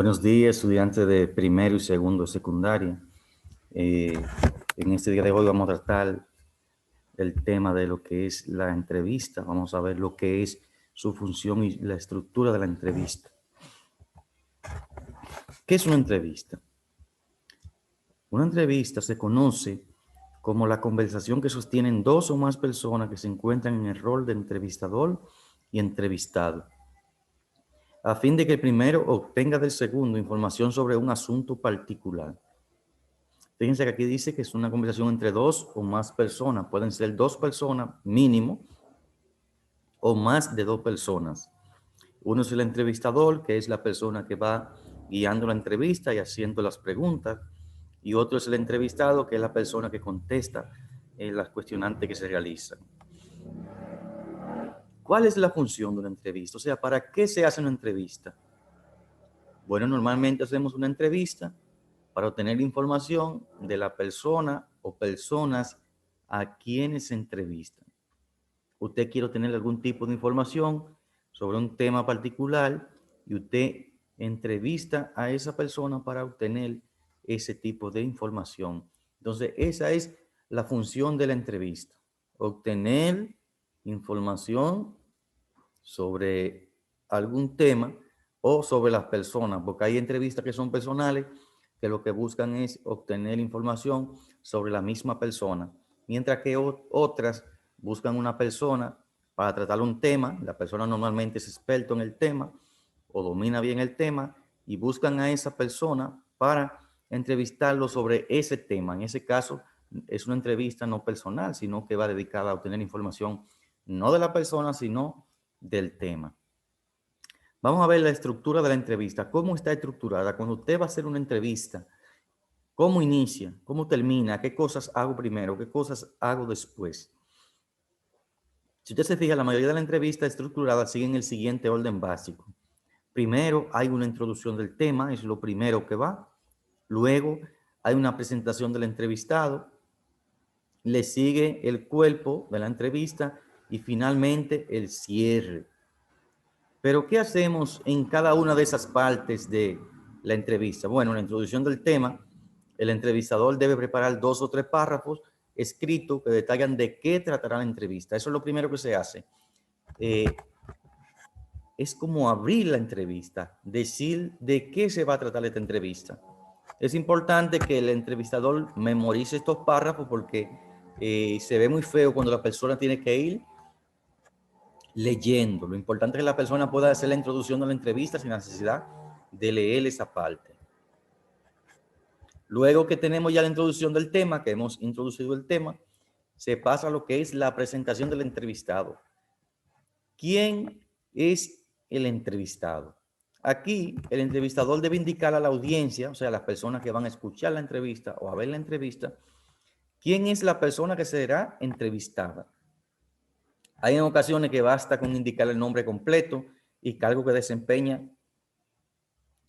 Buenos días, estudiantes de primero y segundo de secundaria. En este día de hoy vamos a tratar el tema de lo que es la entrevista. Vamos a ver lo que es su función y la estructura de la entrevista. ¿Qué es una entrevista? Una entrevista se conoce como la conversación que sostienen dos o más personas que se encuentran en el rol de entrevistador y entrevistado, a fin de que el primero obtenga del segundo información sobre un asunto particular. Fíjense que aquí dice que es una conversación entre dos o más personas. Pueden ser dos personas mínimo o más de dos personas. Uno es el entrevistador, que es la persona que va guiando la entrevista y haciendo las preguntas. Y otro es el entrevistado, que es la persona que contesta las cuestionantes que se realizan. ¿Cuál es la función de una entrevista? O sea, ¿para qué se hace una entrevista? Bueno, normalmente hacemos una entrevista para obtener información de la persona o personas a quienes se entrevistan. Usted quiere tener algún tipo de información sobre un tema particular y usted entrevista a esa persona para obtener ese tipo de información. Entonces, esa es la función de la entrevista. Obtener información sobre algún tema o sobre las personas, porque hay entrevistas que son personales que lo que buscan es obtener información sobre la misma persona, mientras que otras buscan una persona para tratar un tema. La persona normalmente es experto en el tema o domina bien el tema y buscan a esa persona para entrevistarlo sobre ese tema. En ese caso es una entrevista no personal, sino que va dedicada a obtener información no de la persona, sino del tema. Vamos a ver la estructura de la entrevista. ¿Cómo está estructurada? Cuando usted va a hacer una entrevista, ¿cómo inicia? ¿Cómo termina? ¿Qué cosas hago primero? ¿Qué cosas hago después? Si usted se fija, la mayoría de la entrevista estructurada siguen el siguiente orden básico. Primero hay una introducción del tema, es lo primero que va. Luego hay una presentación del entrevistado. Le sigue el cuerpo de la entrevista y finalmente el cierre. Pero, ¿qué hacemos en cada una de esas partes de la entrevista? Bueno, en la introducción del tema, el entrevistador debe preparar 2 o 3 párrafos escritos que detallan de qué tratará la entrevista. Eso es lo primero que se hace. Es como abrir la entrevista, decir de qué se va a tratar esta entrevista. Es importante que el entrevistador memorice estos párrafos porque se ve muy feo cuando la persona tiene que ir leyendo. Lo importante es que la persona pueda hacer la introducción de la entrevista sin necesidad de leer esa parte. Luego que tenemos ya la introducción del tema, que hemos introducido el tema, se pasa a lo que es la presentación del entrevistado. ¿Quién es el entrevistado? Aquí el entrevistador debe indicar a la audiencia, o sea, a las personas que van a escuchar la entrevista o a ver la entrevista, quién es la persona que será entrevistada. Hay en ocasiones que basta con indicar el nombre completo y cargo que desempeña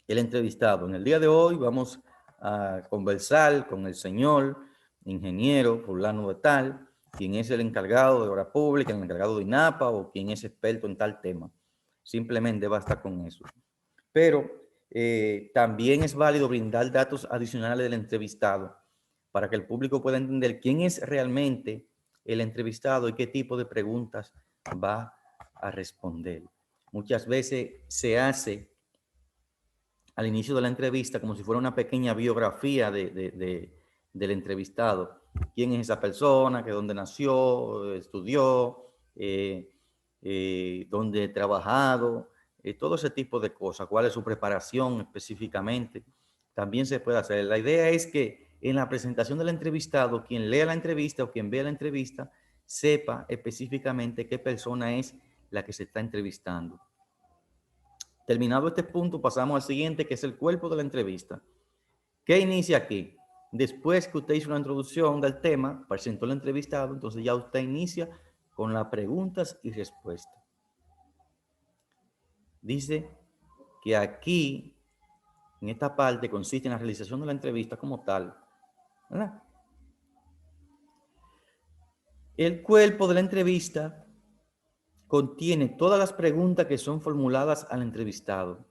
el entrevistado. En el día de hoy vamos a conversar con el señor ingeniero fulano de tal, quien es el encargado de obra pública, el encargado de INAPA o quien es experto en tal tema. Simplemente basta con eso. Pero también es válido brindar datos adicionales del entrevistado para que el público pueda entender quién es realmente el entrevistado y qué tipo de preguntas va a responder. Muchas veces se hace al inicio de la entrevista como si fuera una pequeña biografía del entrevistado. ¿Quién es esa persona? ¿Que dónde nació? ¿Estudió? ¿Dónde ha trabajado? Todo ese tipo de cosas. ¿Cuál es su preparación específicamente? También se puede hacer. La idea es que en la presentación del entrevistado, quien lea la entrevista o quien vea la entrevista, sepa específicamente qué persona es la que se está entrevistando. Terminado este punto, pasamos al siguiente, que es el cuerpo de la entrevista. ¿Qué inicia aquí? Después que usted hizo una introducción del tema, presentó el entrevistado, entonces ya usted inicia con las preguntas y respuestas. Dice que aquí, en esta parte, consiste en la realización de la entrevista como tal, ¿verdad? El cuerpo de la entrevista contiene todas las preguntas que son formuladas al entrevistado.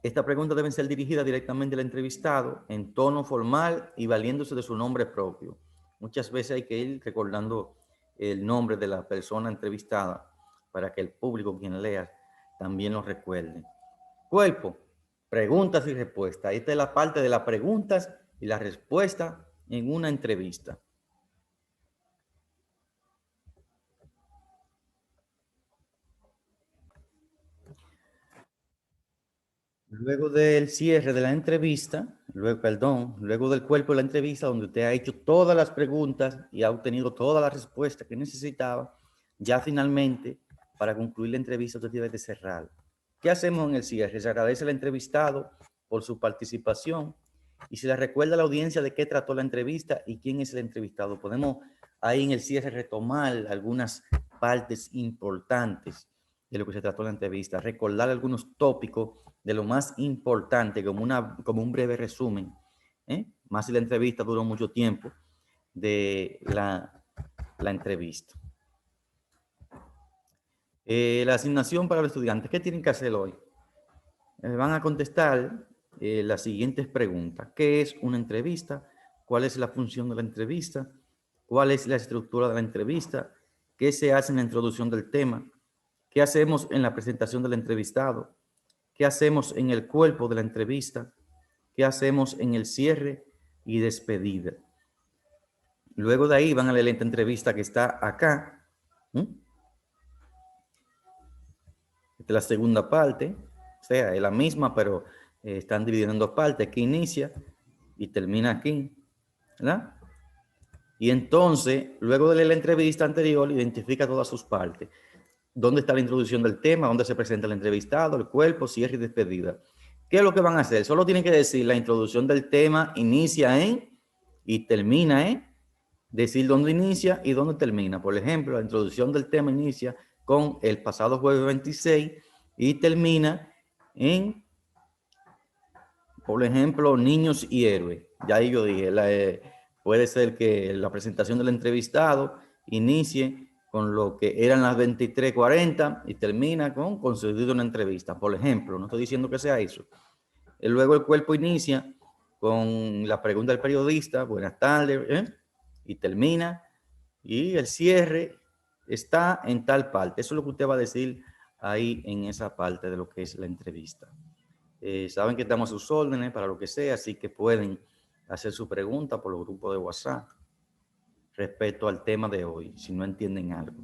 Esta pregunta debe ser dirigida directamente al entrevistado en tono formal y valiéndose de su nombre propio. Muchas veces hay que ir recordando el nombre de la persona entrevistada para que el público, quien lea, también lo recuerde. Cuerpo, preguntas y respuestas. Esta es la parte de las preguntas y la respuesta en una entrevista. Luego del cierre de la entrevista, luego del cuerpo de la entrevista, donde usted ha hecho todas las preguntas y ha obtenido todas las respuestas que necesitaba, ya finalmente, para concluir la entrevista, usted debe de cerrar. ¿Qué hacemos en el cierre? Se agradece al entrevistado por su participación y se le recuerda a la audiencia de qué trató la entrevista y quién es el entrevistado. Podemos ahí en el cierre retomar algunas partes importantes de lo que se trató en la entrevista, recordar algunos tópicos de lo más importante, como un breve resumen, más si la entrevista duró mucho tiempo, de la entrevista. La asignación para los estudiantes, ¿qué tienen que hacer hoy? Van a contestar las siguientes preguntas. ¿Qué es una entrevista? ¿Cuál es la función de la entrevista? ¿Cuál es la estructura de la entrevista? ¿Qué se hace en la introducción del tema? ¿Qué hacemos en la presentación del entrevistado? ¿Qué hacemos en el cuerpo de la entrevista? ¿Qué hacemos en el cierre y despedida? Luego de ahí van a leer la entrevista que está acá. Esta es la segunda parte. O sea, es la misma, pero están dividiendo en dos partes, que inicia y termina aquí, ¿verdad? Y entonces, luego de leer la entrevista anterior, identifica todas sus partes. ¿Dónde está la introducción del tema? ¿Dónde se presenta el entrevistado, el cuerpo, cierre y despedida? ¿Qué es lo que van a hacer? Solo tienen que decir la introducción del tema, inicia en y termina en. Decir dónde inicia y dónde termina. Por ejemplo, la introducción del tema inicia con el pasado jueves 26 y termina en, por ejemplo, niños y héroes. Ya ahí yo dije, puede ser que la presentación del entrevistado inicie con lo que eran las 23:40 y termina con concedido una entrevista. Por ejemplo, no estoy diciendo que sea eso. Luego el cuerpo inicia con la pregunta del periodista, buenas tardes, y termina, y el cierre está en tal parte. Eso es lo que usted va a decir ahí en esa parte de lo que es la entrevista. Saben que estamos a sus órdenes para lo que sea, así que pueden hacer su pregunta por los grupos de WhatsApp respecto al tema de hoy, si no entienden algo.